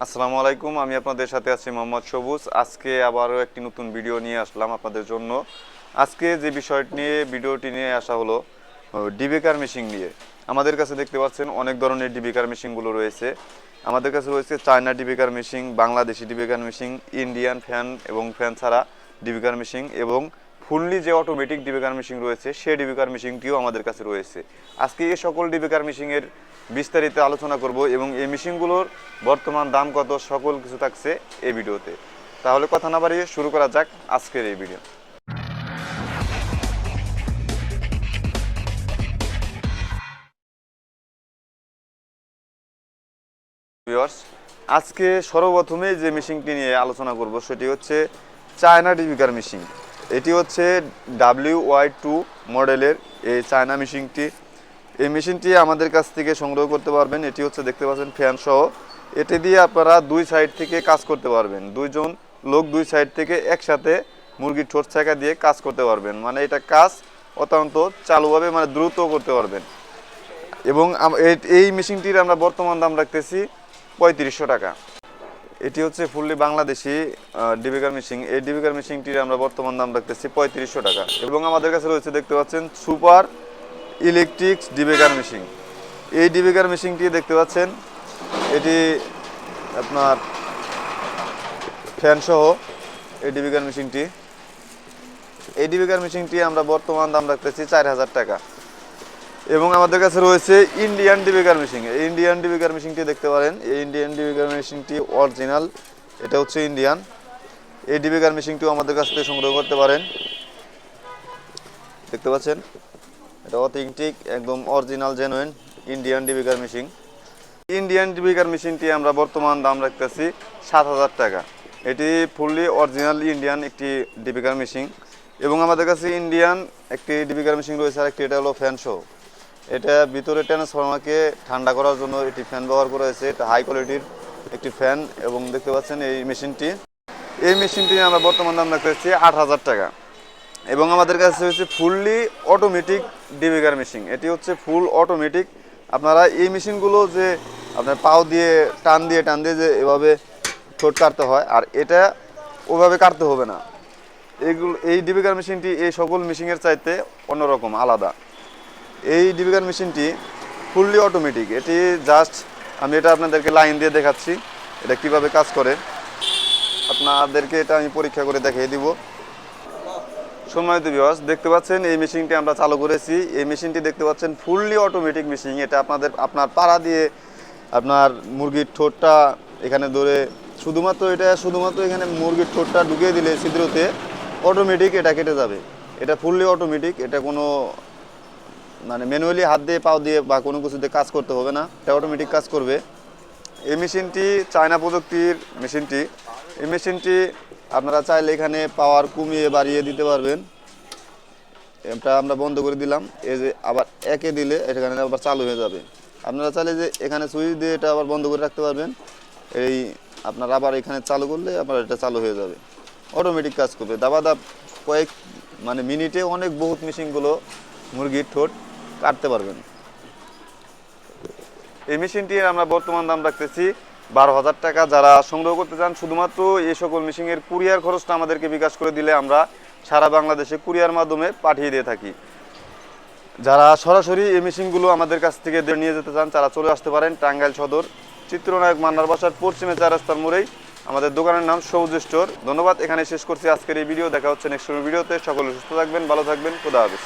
আসসালামু আলাইকুম, আমি আপনাদের সাথে আছি মোহাম্মদ সবুজ। আজকে আবারও একটি নতুন ভিডিও নিয়ে আসলাম আপনাদের জন্য। আজকে যে বিষয়টি নিয়ে ভিডিওটি নিয়ে আসা হলো ডিবেকার মেশিন নিয়ে। আমাদের কাছে দেখতে পাচ্ছেন অনেক ধরনের ডিবেকার মেশিনগুলো রয়েছে। আমাদের কাছে রয়েছে China ডিবেকার machine, Bangladeshi ডিবেকার machine, Indian fan এবং ফ্যান ছাড়া ডিবেকার মেশিন এবং ফুললি যে অটোমেটিক ডিবেকার মেশিন রয়েছে সেই ডিবেকার মেশিনটিও আমাদের কাছে রয়েছে। আজকে এই সকল ডিবেকার মেশিনের বিস্তারিত আলোচনা করব এবং এই মেশিনগুলোর বর্তমান দাম কত সকল কিছু থাকছে এই ভিডিওতে। তাহলে কথা না বাড়িয়ে শুরু করা যাক আজকের এই ভিডিও। ভিউয়ার্স, আজকে সর্বপ্রথমে যে মেশিনটি নিয়ে আলোচনা করব সেটি হচ্ছে চায়না ডিবেকার মেশিন। এটি হচ্ছে WY2 মডেলের এই চায়না মেশিনটি। এই মেশিনটি আমাদের কাছ থেকে সংগ্রহ করতে পারবেন। এটি হচ্ছে দেখতে পাচ্ছেন ফ্যান সহ। এটি দিয়ে আপনারা দুই সাইড থেকে কাজ করতে পারবেন। দুইজন লোক দুই সাইড থেকে একসাথে মুরগির ঠোঁট ছাঁকা দিয়ে কাজ করতে পারবেন। মানে এটা কাজ অত্যন্ত চালুভাবে মানে দ্রুত করতে পারবেন। এবং এই মেশিনটির আমরা বর্তমান দাম রাখতেছি 3500 টাকা। এটি হচ্ছে ফুললি বাংলাদেশি ডিবেকার মেশিন। এই ডিবেকার মেশিনটির আমরা বর্তমান দাম রাখতেছি 3500 টাকা। এবং আমাদের কাছে রয়েছে দেখতে পাচ্ছেন সুপার ইলেকট্রিক ডিবেকার মেশিন। এই ডিবেকার মেশিনটি দেখতে পাচ্ছেন, এটি আপনার ফ্যান সহ এই ডিবেকার মেশিনটি। এই ডিবেকার মেশিনটি আমরা বর্তমান দাম রাখতেছি 4000 টাকা। এবং আমাদের কাছে রয়েছে ইন্ডিয়ান ডিবেকার মেশিন। এই ইন্ডিয়ান ডিবেকার মেশিনটি দেখতে পারেন। এই ইন্ডিয়ান ডিবেকার মেশিনটি অরিজিনাল, এটা হচ্ছে ইন্ডিয়ান। এই ডিবেকার মেশিনটিও আমাদের কাছ থেকে সংগ্রহ করতে পারেন। দেখতে পাচ্ছেন, এটা অথেন্টিক একদম original genuine Indian ডিবেকার machine. Indian ডিবেকার মেশিনটি আমরা বর্তমান দাম রাখতেছি 7000 টাকা। এটি ফুললি অরিজিনাল ইন্ডিয়ান একটি ডিবেকার মেশিন। এবং আমাদের কাছে ইন্ডিয়ান একটি ডিবেকার মেশিন রয়েছে, আর একটি এটা হলো ফ্যান শো। এটা ভিতরে ট্রান্সফরমারকে ঠান্ডা করার জন্য এটি ফ্যান ব্যবহার করা হয়েছে। এটা হাই কোয়ালিটির একটি ফ্যান। এবং দেখতে পাচ্ছেন এই মেশিনটি আমরা বর্তমান দাম রাখতেছি 8000 টাকা। এবং আমাদের কাছে হচ্ছে ফুললি অটোমেটিক ডিবেকার মেশিন। এটি হচ্ছে ফুল অটোমেটিক। আপনারা এই মেশিনগুলো যে আপনার পাও দিয়ে টান দিয়ে যে এভাবে ঠোঁট কাটতে হয়, আর এটা ওভাবে কাটতে হবে না। এই ডিবেকার মেশিনটি এই সকল মেশিনের চাইতে অন্যরকম আলাদা। এই ডিবেকার মেশিনটি ফুললি অটোমেটিক। এটি জাস্ট আমি এটা আপনাদেরকে লাইন দিয়ে দেখাচ্ছি এটা কিভাবে কাজ করে। আপনাদেরকে এটা আমি পরীক্ষা করে দেখিয়ে দিব। সম্মানিত ভিউয়ার্স, দেখতে পাচ্ছেন এই মেশিনটি আমরা চালু করেছি। এই মেশিনটি দেখতে পাচ্ছেন ফুললি অটোমেটিক মেশিন। এটা আপনার পাড়া দিয়ে আপনার মুরগির ঠোঁটটা এখানে ধরে শুধুমাত্র এখানে মুরগির ঠোঁটটা ঢুকিয়ে দিলে ছিদ্রতে অটোমেটিক এটা কেটে যাবে। এটা ফুললি অটোমেটিক। এটা কোনো মানে ম্যানুয়ালি হাত দিয়ে পাও দিয়ে বা কোনো কিছুতে কাজ করতে হবে না, এটা অটোমেটিক কাজ করবে। এই মেশিনটি চায়না প্রযুক্তির মেশিনটি। এই মেশিনটি আপনারা চাইলে এখানে পাওয়ার কমিয়ে বাড়িয়ে দিতে পারবেন। এটা আমরা বন্ধ করে দিলাম, এই যে আবার একে দিলে এখানে আবার চালু হয়ে যাবে। আপনারা চাইলে যে এখানে সুইচ দিয়ে এটা আবার বন্ধ করে রাখতে পারবেন। এই আপনারা আবার এখানে চালু করলে আবার এটা চালু হয়ে যাবে, অটোমেটিক কাজ করবে। দাবাদাব কয়েক মানে মিনিটে বহুত মেশিনগুলো মুরগির ঠোঁট কাটতে পারবেন। এই মেশিনটির আমরা বর্তমান দাম রাখতেছি 12000 টাকা। যারা সংগ্রহ করতে চান শুধুমাত্র এই সকল মেশিনের কুরিয়ার খরচটা আমাদেরকে বিকাশ করে দিলে আমরা সারা বাংলাদেশে কুরিয়ার মাধ্যমে পাঠিয়ে দিয়ে থাকি। যারা সরাসরি এই মেশিনগুলো আমাদের কাছ থেকে নিয়ে যেতে চান তারা চলে আসতে পারেন টাঙ্গাইল সদর চিত্রনায়ক মান্নার বাসার পশ্চিমে 4 রাস্তার মোড়েই। আমাদের দোকানের নাম সবুজ স্টোর। ধন্যবাদ, এখানে শেষ করছি আজকের এই ভিডিও। দেখা হচ্ছে নেক্সট ভিডিওতে। সকলে সুস্থ থাকবেন, ভালো থাকবেন, খোদা হাফেজ।